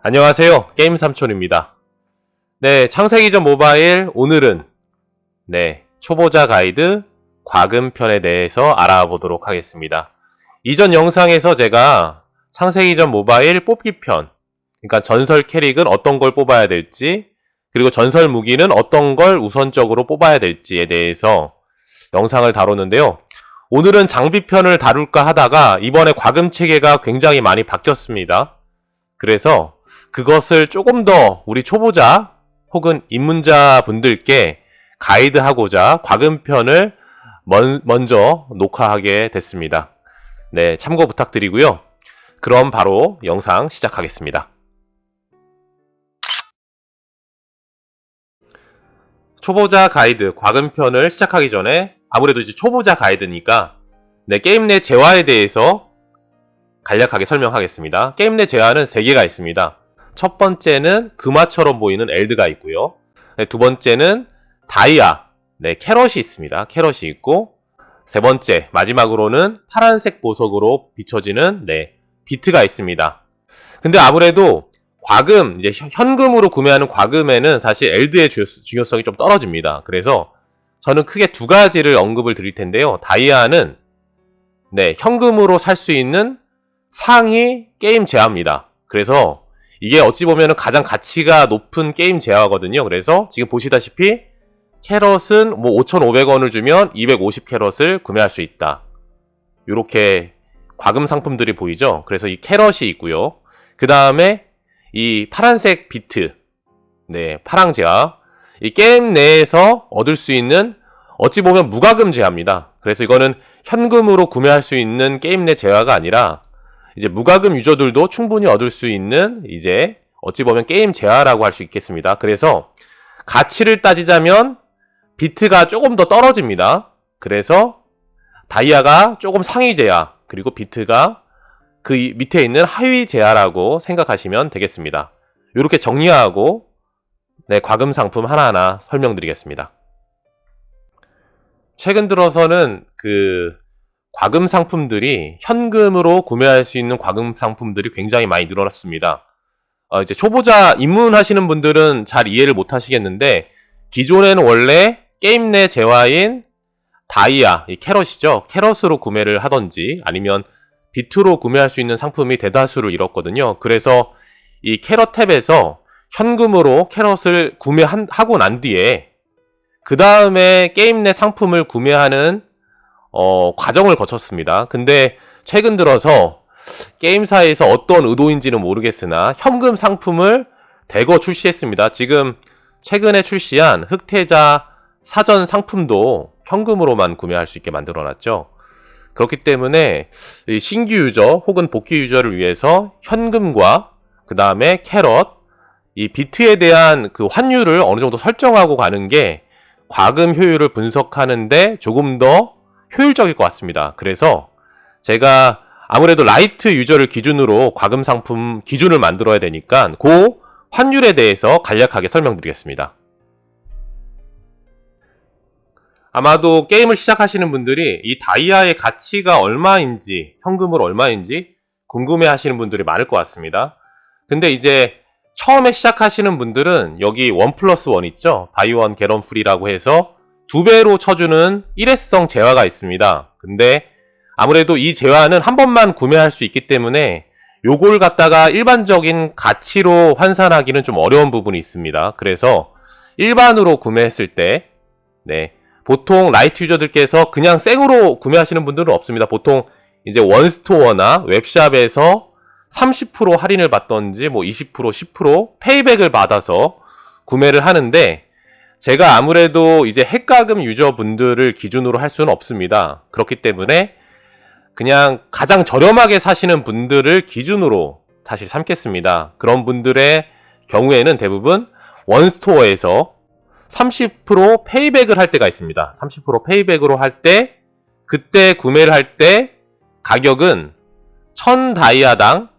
안녕하세요. 게임 삼촌입니다. 네, 창세기전 모바일 오늘은 초보자 가이드 과금편에 대해서 알아보도록 하겠습니다. 이전 영상에서 제가 창세기전 모바일 뽑기편, 그러니까 전설 캐릭은 어떤 걸 뽑아야 될지, 그리고 전설 무기는 어떤 걸 우선적으로 뽑아야 될지에 대해서 영상을 다뤘는데요. 오늘은 장비편을 다룰까 하다가 이번에 과금 체계가 굉장히 많이 바뀌었습니다. 그래서 그것을 조금 더 우리 초보자 혹은 입문자 분들께 가이드하고자 과금편을 먼저 녹화하게 됐습니다. 네, 참고 부탁드리고요. 그럼 바로 영상 시작하겠습니다. 초보자 가이드 과금편을 시작하기 전에 아무래도 이제 초보자 가이드니까 게임 내 재화에 대해서 간략하게 설명하겠습니다. 게임 내 재화는 3개가 있습니다. 첫 번째는 금화처럼 보이는 엘드가 있고요. 두 번째는 다이아, 캐럿이 있습니다. 캐럿이 있고, 세 번째, 마지막으로는 파란색 보석으로 비춰지는 비트가 있습니다. 근데 아무래도 과금, 이제 현금으로 구매하는 과금에는 사실 엘드의 중요성이 좀 떨어집니다. 그래서 저는 크게 2가지를 언급을 드릴 텐데요. 다이아는 현금으로 살 수 있는 상위 게임 재화입니다. 그래서 이게 어찌 보면 가장 가치가 높은 게임 재화거든요. 그래서 지금 보시다시피 캐럿은 5,500원을 주면 250캐럿을 구매할 수 있다. 이렇게 과금 상품들이 보이죠. 그래서 이 캐럿이 있고요. 그 다음에 이 파란색 비트, 파랑 재화, 이 게임 내에서 얻을 수 있는 어찌 보면 무과금 재화입니다. 그래서 이거는 현금으로 구매할 수 있는 게임 내 재화가 아니라 이제 무과금 유저들도 충분히 얻을 수 있는 이제 어찌 보면 게임 재화라고 할 수 있겠습니다. 그래서 가치를 따지자면 비트가 조금 더 떨어집니다. 그래서 다이아가 조금 상위 재화, 그리고 비트가 그 밑에 있는 하위 재화라고 생각하시면 되겠습니다. 이렇게 정리하고 과금 상품 하나하나 설명드리겠습니다. 최근 들어서는 과금 상품들이 현금으로 구매할 수 있는 과금 상품들이 굉장히 많이 늘어났습니다. 이제 초보자 입문하시는 분들은 잘 이해를 못 하시겠는데, 기존에는 원래 게임 내 재화인 다이아, 이 캐럿이죠. 캐럿으로 구매를 하던지 아니면 비트로 구매할 수 있는 상품이 대다수를 이뤘거든요. 그래서 이 캐럿 탭에서 현금으로 캐럿을 구매하고 난 뒤에 그 다음에 게임 내 상품을 구매하는 과정을 거쳤습니다. 근데 최근 들어서 게임사에서 어떤 의도인지는 모르겠으나 현금 상품을 대거 출시했습니다. 지금 최근에 출시한 흑태자 사전 상품도 현금으로만 구매할 수 있게 만들어놨죠. 그렇기 때문에 신규 유저 혹은 복귀 유저를 위해서 현금과 그 다음에 캐럿, 이 비트에 대한 그 환율을 어느 정도 설정하고 가는 게 과금 효율을 분석하는데 조금 더 효율적일 것 같습니다. 그래서 제가 아무래도 라이트 유저를 기준으로 과금 상품 기준을 만들어야 되니까 그 환율에 대해서 간략하게 설명드리겠습니다. 아마도 게임을 시작하시는 분들이 이 다이아의 가치가 얼마인지, 현금으로 얼마인지 궁금해 하시는 분들이 많을 것 같습니다. 근데 이제 처음에 시작하시는 분들은 여기 1+1 있죠? 바이 원 겟 원 프리라고 해서 2배로 쳐주는 일회성 재화가 있습니다. 근데 아무래도 이 재화는 한 번만 구매할 수 있기 때문에 요걸 갖다가 일반적인 가치로 환산하기는 좀 어려운 부분이 있습니다. 그래서 일반으로 구매했을 때 보통 라이트 유저들께서 그냥 생으로 구매하시는 분들은 없습니다. 보통 이제 원스토어나 웹샵에서 30% 할인을 받던지 20%, 10% 페이백을 받아서 구매를 하는데, 제가 아무래도 이제 핵과금 유저분들을 기준으로 할 수는 없습니다. 그렇기 때문에 그냥 가장 저렴하게 사시는 분들을 기준으로 사실 삼겠습니다. 그런 분들의 경우에는 대부분 원스토어에서 30% 페이백을 할 때가 있습니다. 30% 페이백으로 할 때, 그때 구매를 할 때 가격은 1000다이아당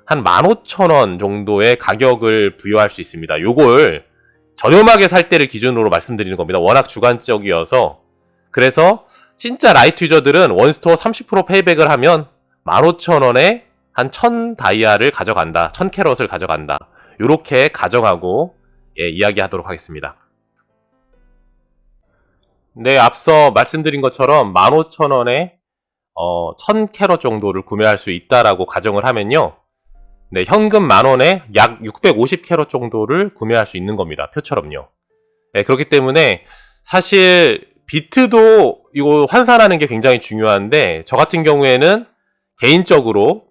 한 15,000원 정도의 가격을 부여할 수 있습니다. 요걸 저렴하게 살 때를 기준으로 말씀드리는 겁니다. 워낙 주관적이어서. 그래서 진짜 라이트 유저들은 원스토어 30% 페이백을 하면 15,000원에 한 1000 다이아를 가져간다. 1000 캐럿을 가져간다. 요렇게 가정하고 이야기하도록 하겠습니다. 네, 앞서 말씀드린 것처럼 15,000원에 1000 캐럿 정도를 구매할 수 있다라고 가정을 하면요. 네, 현금 10,000원에 약 650 캐럿 정도를 구매할 수 있는 겁니다. 표처럼요. 네, 그렇기 때문에 사실 비트도 이거 환산하는 게 굉장히 중요한데 저 같은 경우에는 개인적으로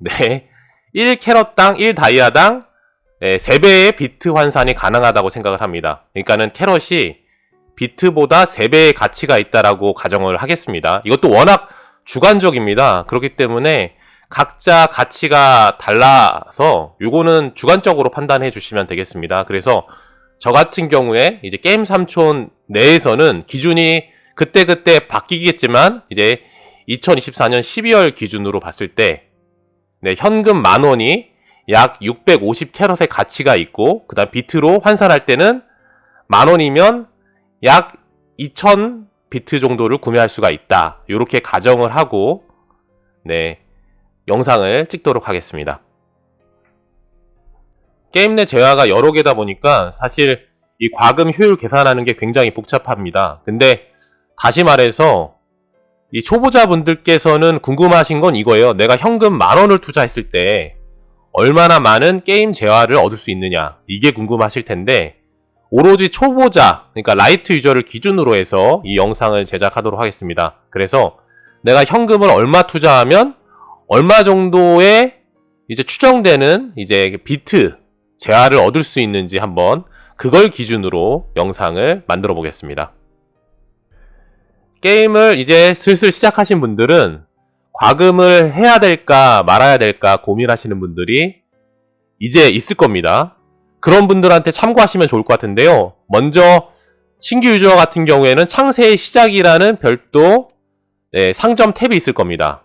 1 캐럿당 1 다이아당 3배의 비트 환산이 가능하다고 생각을 합니다. 그러니까는 캐럿이 비트보다 3배의 가치가 있다라고 가정을 하겠습니다. 이것도 워낙 주관적입니다. 그렇기 때문에 각자 가치가 달라서 요거는 주관적으로 판단해 주시면 되겠습니다. 그래서 저 같은 경우에 이제 게임 삼촌 내에서는 기준이 그때그때 바뀌겠지만 이제 2024년 12월 기준으로 봤을 때 현금 10,000원이 약 650 캐럿의 가치가 있고 그다음 비트로 환산할 때는 10,000원이면 약 2000 비트 정도를 구매할 수가 있다. 이렇게 가정을 하고 영상을 찍도록 하겠습니다. 게임 내 재화가 여러 개다 보니까 사실 이 과금 효율 계산하는 게 굉장히 복잡합니다. 근데 다시 말해서 이 초보자분들께서는 궁금하신 건 이거예요. 내가 현금 10,000원을 투자했을 때 얼마나 많은 게임 재화를 얻을 수 있느냐, 이게 궁금하실 텐데 오로지 초보자, 그러니까 라이트 유저를 기준으로 해서 이 영상을 제작하도록 하겠습니다. 그래서 내가 현금을 얼마 투자하면 얼마 정도의 이제 추정되는 이제 비트 재화를 얻을 수 있는지 한번 그걸 기준으로 영상을 만들어 보겠습니다. 게임을 이제 슬슬 시작하신 분들은 과금을 해야 될까 말아야 될까 고민하시는 분들이 이제 있을 겁니다. 그런 분들한테 참고하시면 좋을 것 같은데요. 먼저 신규 유저 같은 경우에는 창세의 시작이라는 별도 상점 탭이 있을 겁니다.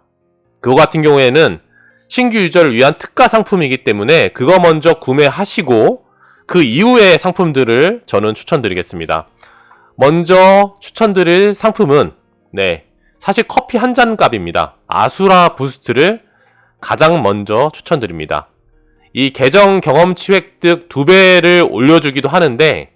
그거 같은 경우에는 신규 유저를 위한 특가 상품이기 때문에 그거 먼저 구매하시고 그 이후의 상품들을 저는 추천드리겠습니다. 먼저 추천드릴 상품은 사실 커피 한 잔 값입니다. 아수라 부스트를 가장 먼저 추천드립니다. 이 계정 경험치 획득 2배를 올려주기도 하는데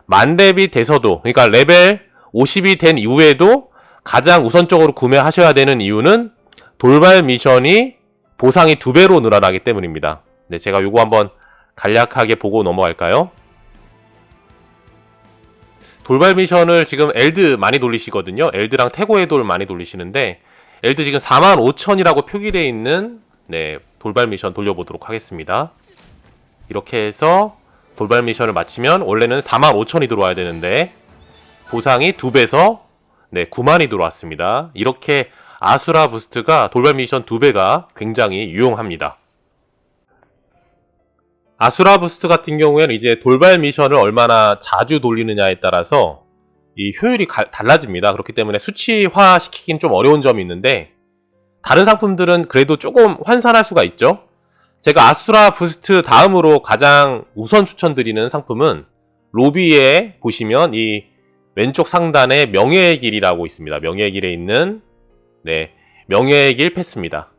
만렙이 돼서도, 그러니까 레벨 50이 된 이후에도 가장 우선적으로 구매하셔야 되는 이유는 돌발 미션이 보상이 2배로 늘어나기 때문입니다. 제가 요거 한번 간략하게 보고 넘어갈까요? 돌발 미션을 지금 엘드 많이 돌리시거든요. 엘드랑 태고의 돌 많이 돌리시는데 엘드 지금 45,000이라고 표기되어 있는 돌발 미션 돌려보도록 하겠습니다. 이렇게 해서 돌발 미션을 마치면 원래는 45,000이 들어와야 되는데 보상이 2배에서 90,000이 들어왔습니다. 이렇게 아수라 부스트가 돌발 미션 2배가 굉장히 유용합니다. 아수라 부스트 같은 경우에는 이제 돌발 미션을 얼마나 자주 돌리느냐에 따라서 이 효율이 달라집니다. 그렇기 때문에 수치화 시키긴 좀 어려운 점이 있는데 다른 상품들은 그래도 조금 환산할 수가 있죠. 제가 아수라 부스트 다음으로 가장 우선 추천드리는 상품은 로비에 보시면 이 왼쪽 상단에 명예의 길이라고 있습니다. 명예의 길에 있는 명예의 길 패스입니다.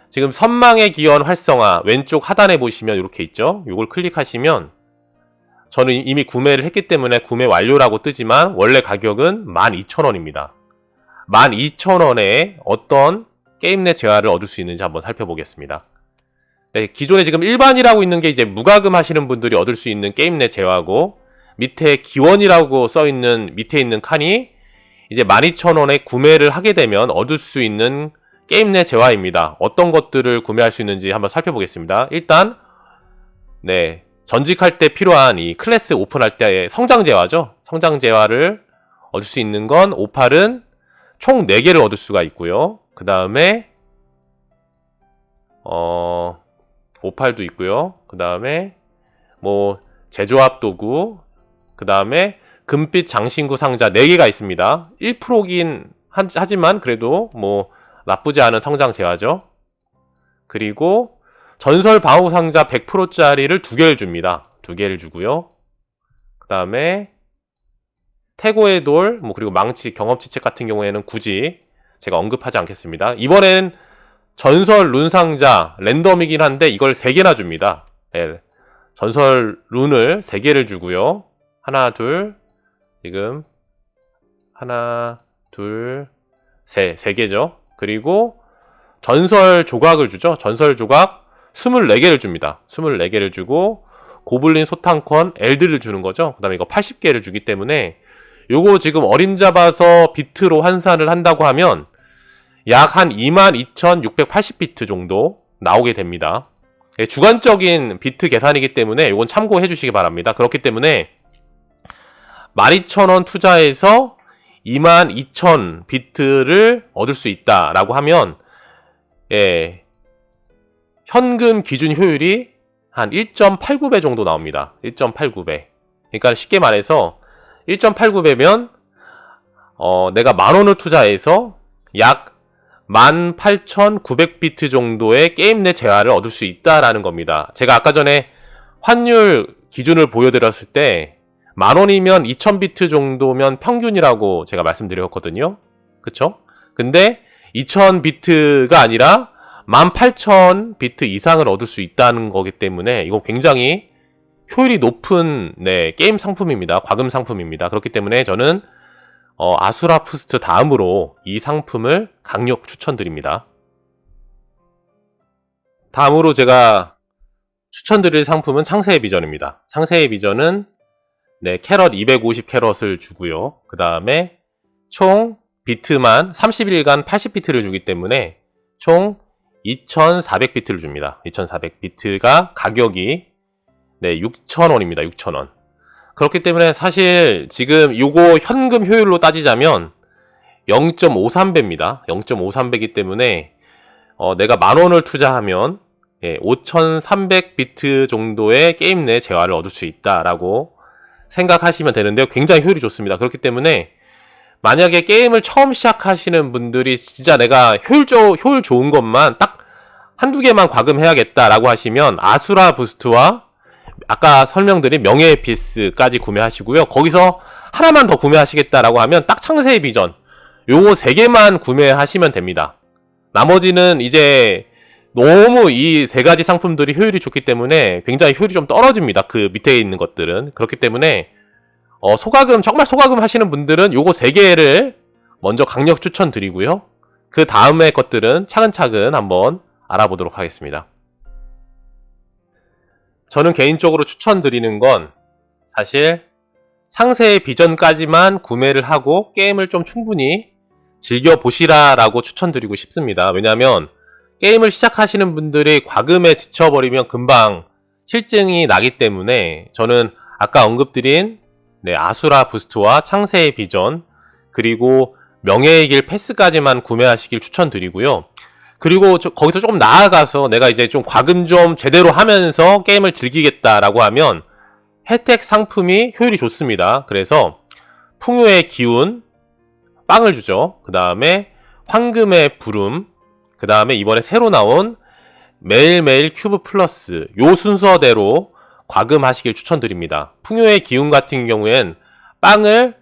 지금 선망의 기원 활성화 왼쪽 하단에 보시면 이렇게 있죠. 이걸 클릭하시면 저는 이미 구매를 했기 때문에 구매 완료라고 뜨지만 원래 가격은 12,000원입니다. 12,000원에 어떤 게임 내 재화를 얻을 수 있는지 한번 살펴보겠습니다. 기존에 지금 일반이라고 있는 게 이제 무과금 하시는 분들이 얻을 수 있는 게임 내 재화고 밑에 기원이라고 써있는 밑에 있는 칸이 이제 12,000원에 구매를 하게 되면 얻을 수 있는 게임 내 재화입니다. 어떤 것들을 구매할 수 있는지 한번 살펴보겠습니다. 일단 전직할 때 필요한 이 클래스 오픈할 때의 성장 재화죠. 성장 재화를 얻을 수 있는 건 오팔은 총 4개를 얻을 수가 있고요. 그 다음에 오팔도 있고요. 그 다음에 제조합 도구, 그 다음에 금빛 장신구 상자 4개가 있습니다. 1%긴 하지만 그래도 나쁘지 않은 성장 재화죠. 그리고 전설 방어 상자 100%짜리를 2개를 줍니다. 2개를 주고요. 그 다음에 태고의 돌, 그리고 망치, 경험치 책 같은 경우에는 굳이 제가 언급하지 않겠습니다. 이번엔 전설 룬 상자 랜덤이긴 한데 이걸 3개나 줍니다. 예, 전설 룬을 3개를 주고요. 하나, 둘, 지금 하나, 둘, 세 3개죠. 그리고 전설 조각을 주죠. 전설 조각 24개를 줍니다. 24개를 주고 고블린 소탕권 엘드를 주는 거죠. 그 다음에 이거 80개를 주기 때문에 요거 지금 어림잡아서 비트로 환산을 한다고 하면 약 한 22,680비트 정도 나오게 됩니다. 주관적인 비트 계산이기 때문에 요건 참고해 주시기 바랍니다. 그렇기 때문에 12,000원 투자해서 22,000비트를 얻을 수 있다라고 하면 예, 현금 기준 효율이 한 1.89배 정도 나옵니다. 1.89배. 그러니까 쉽게 말해서 1.89배면 내가 10,000원을 투자해서 약 18,900비트 정도의 게임 내 재화를 얻을 수 있다라는 겁니다. 제가 아까 전에 환율 기준을 보여드렸을 때 10,000원이면 2,000비트 정도면 평균이라고 제가 말씀드렸거든요. 그쵸? 근데 2,000비트가 아니라 18,000비트 이상을 얻을 수 있다는 거기 때문에 이거 굉장히 효율이 높은 게임 상품입니다. 과금 상품입니다. 그렇기 때문에 저는 아수라 푸스트 다음으로 이 상품을 강력 추천드립니다. 다음으로 제가 추천드릴 상품은 창세의 비전입니다. 창세의 비전은 캐럿 250캐럿을 주고요. 그 다음에 총 비트만 30일간 80비트를 주기 때문에 총 2,400비트를 줍니다. 2,400비트가 가격이 6,000원입니다. 6,000원. 그렇기 때문에 사실 지금 요거 현금 효율로 따지자면 0.53배입니다. 0.53배이기 때문에 내가 10,000원을 투자하면 5,300비트 정도의 게임 내 재화를 얻을 수 있다라고 생각하시면 되는데요. 굉장히 효율이 좋습니다. 그렇기 때문에 만약에 게임을 처음 시작하시는 분들이 진짜 내가 효율 좋은 것만 딱 한두 개만 과금해야겠다라고 하시면 아수라 부스트와 아까 설명드린 명예의 피스까지 구매하시고요. 거기서 하나만 더 구매하시겠다라고 하면 딱 창세의 비전 요거 3개만 구매하시면 됩니다. 나머지는 이제 너무 이 3가지 상품들이 효율이 좋기 때문에 굉장히 효율이 좀 떨어집니다. 그 밑에 있는 것들은. 그렇기 때문에 정말 소가금 하시는 분들은 요거 3개를 먼저 강력 추천드리고요. 그 다음에 것들은 차근차근 한번 알아보도록 하겠습니다. 저는 개인적으로 추천드리는 건 사실 창세의 비전까지만 구매를 하고 게임을 좀 충분히 즐겨보시라라고 추천드리고 싶습니다. 왜냐하면 게임을 시작하시는 분들이 과금에 지쳐버리면 금방 실증이 나기 때문에 저는 아까 언급드린 아수라 부스트와 창세의 비전 그리고 명예의 길 패스까지만 구매하시길 추천드리고요. 그리고 거기서 조금 나아가서 내가 이제 좀 과금 좀 제대로 하면서 게임을 즐기겠다라고 하면 혜택 상품이 효율이 좋습니다. 그래서 풍요의 기운 빵을 주죠. 그 다음에 황금의 부름, 그 다음에 이번에 새로 나온 매일매일 큐브 플러스 요 순서대로 과금하시길 추천드립니다. 풍요의 기운 같은 경우엔 빵을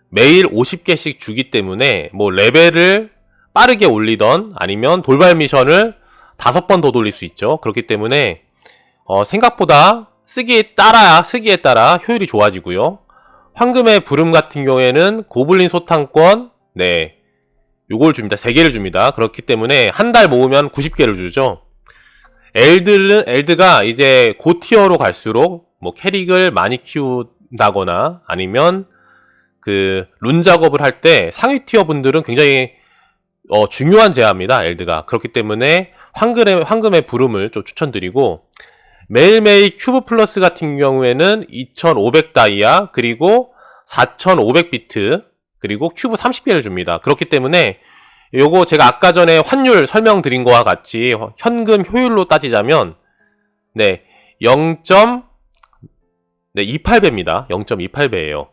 매일 50개씩 주기 때문에 뭐 레벨을 빠르게 올리던 아니면 돌발 미션을 5번 더 돌릴 수 있죠. 그렇기 때문에 생각보다 쓰기에 따라 효율이 좋아지고요. 황금의 부름 같은 경우에는 고블린 소탕권 요걸 줍니다. 3개를 줍니다. 그렇기 때문에 한 달 모으면 90개를 주죠. 엘드가 이제 고티어로 갈수록 뭐 캐릭을 많이 키운다거나 아니면 그 룬 작업을 할 때 상위 티어 분들은 굉장히 중요한 제화입니다. 엘드가. 그렇기 때문에 황금의 부름을 좀 추천드리고 매일매일 큐브 플러스 같은 경우에는 2500다이아 그리고 4500비트 그리고 큐브 30개를 줍니다. 그렇기 때문에 요거 제가 아까 전에 환율 설명드린 거와 같이 현금 효율로 따지자면 0.28배입니다. 0.28배예요.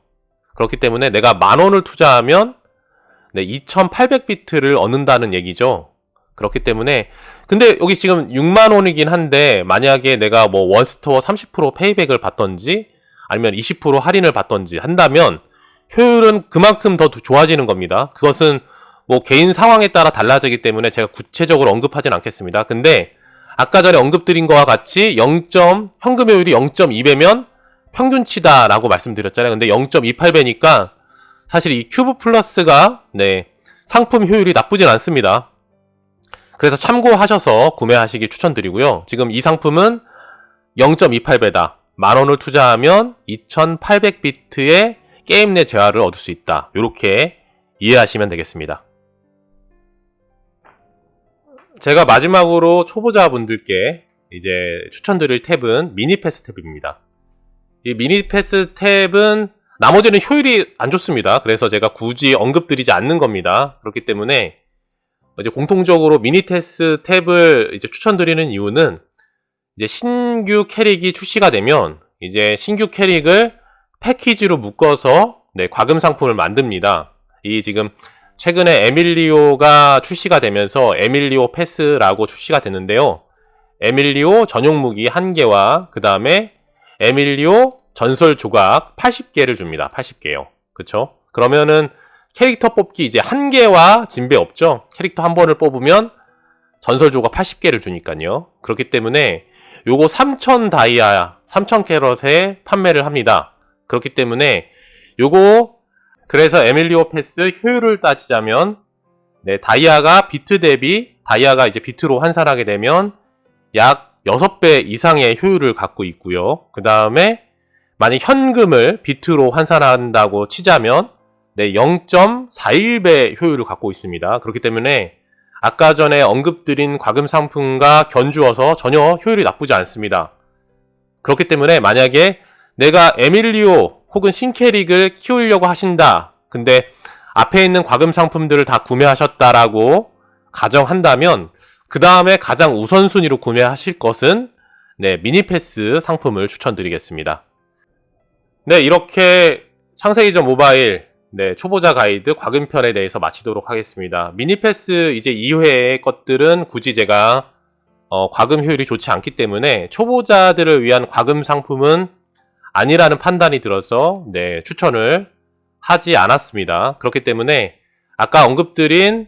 그렇기 때문에 내가 10,000원을 투자하면 2800비트를 얻는다는 얘기죠. 그렇기 때문에 근데 여기 지금 60,000원이긴 한데 만약에 내가 뭐 원스토어 30% 페이백을 받던지 아니면 20% 할인을 받던지 한다면 효율은 그만큼 더 좋아지는 겁니다. 그것은 뭐 개인 상황에 따라 달라지기 때문에 제가 구체적으로 언급하진 않겠습니다. 근데 아까 전에 언급드린 거와 같이 현금 효율이 0.2배면 평균치다라고 말씀드렸잖아요. 근데 0.28배니까 사실 이 큐브 플러스가 상품 효율이 나쁘진 않습니다. 그래서 참고하셔서 구매하시길 추천드리고요. 지금 이 상품은 0.28배다. 만원을 투자하면 2800비트의 게임 내 재화를 얻을 수 있다. 이렇게 이해하시면 되겠습니다. 제가 마지막으로 초보자분들께 이제 추천드릴 탭은 미니패스 탭입니다. 이 미니패스 탭은 나머지는 효율이 안 좋습니다. 그래서 제가 굳이 언급드리지 않는 겁니다. 그렇기 때문에 이제 공통적으로 미니패스 탭을 이제 추천드리는 이유는 이제 신규 캐릭이 출시가 되면 이제 신규 캐릭을 패키지로 묶어서 과금 상품을 만듭니다. 이 지금 최근에 에밀리오가 출시가 되면서 에밀리오 패스라고 출시가 됐는데요. 에밀리오 전용 무기 1개와 그 다음에 에밀리오 전설 조각 80개를 줍니다. 80개요. 그쵸? 그러면은 캐릭터 뽑기 이제 1개와 진배 없죠? 캐릭터 한 번을 뽑으면 전설 조각 80개를 주니까요. 그렇기 때문에 요거 3,000 다이아, 3,000 캐럿에 판매를 합니다. 그렇기 때문에 요거 그래서 에밀리오 패스 효율을 따지자면 다이아가 비트 대비 다이아가 이제 비트로 환산하게 되면 약 6배 이상의 효율을 갖고 있고요. 그 다음에 만약 현금을 비트로 환산한다고 치자면 0.41배 효율을 갖고 있습니다. 그렇기 때문에 아까 전에 언급드린 과금 상품과 견주어서 전혀 효율이 나쁘지 않습니다. 그렇기 때문에 만약에 내가 에밀리오 혹은 신캐릭을 키우려고 하신다. 근데 앞에 있는 과금 상품들을 다 구매하셨다라고 가정한다면 그 다음에 가장 우선순위로 구매하실 것은 미니패스 상품을 추천드리겠습니다. 이렇게 창세기전 모바일 초보자 가이드 과금편에 대해서 마치도록 하겠습니다. 미니패스 이제 이외의 것들은 굳이 제가 과금 효율이 좋지 않기 때문에 초보자들을 위한 과금 상품은 아니라는 판단이 들어서 추천을 하지 않았습니다. 그렇기 때문에 아까 언급드린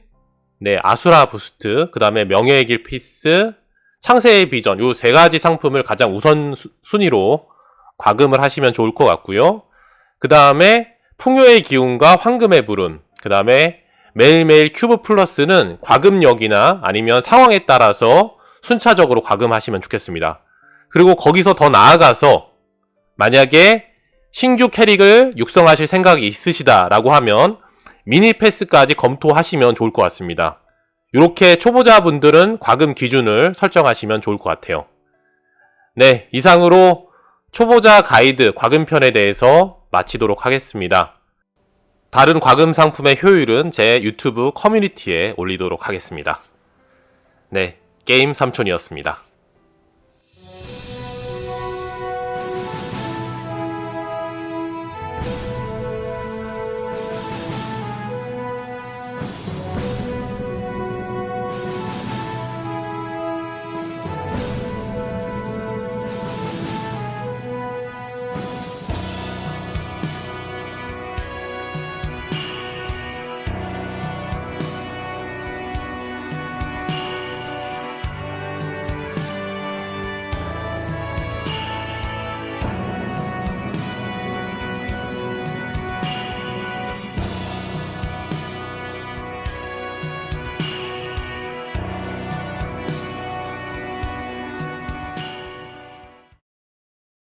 아수라 부스트, 그 다음에 명예의 길 피스, 창세의 비전 요 3가지 상품을 가장 우선순위로 과금을 하시면 좋을 것 같고요. 그 다음에 풍요의 기운과 황금의 불운, 그 다음에 매일매일 큐브 플러스는 과금력이나 아니면 상황에 따라서 순차적으로 과금하시면 좋겠습니다. 그리고 거기서 더 나아가서 만약에 신규 캐릭을 육성하실 생각이 있으시다라고 하면 미니 패스까지 검토하시면 좋을 것 같습니다. 이렇게 초보자분들은 과금 기준을 설정하시면 좋을 것 같아요. 이상으로 초보자 가이드 과금편에 대해서 마치도록 하겠습니다. 다른 과금 상품의 효율은 제 유튜브 커뮤니티에 올리도록 하겠습니다. 게임 삼촌이었습니다.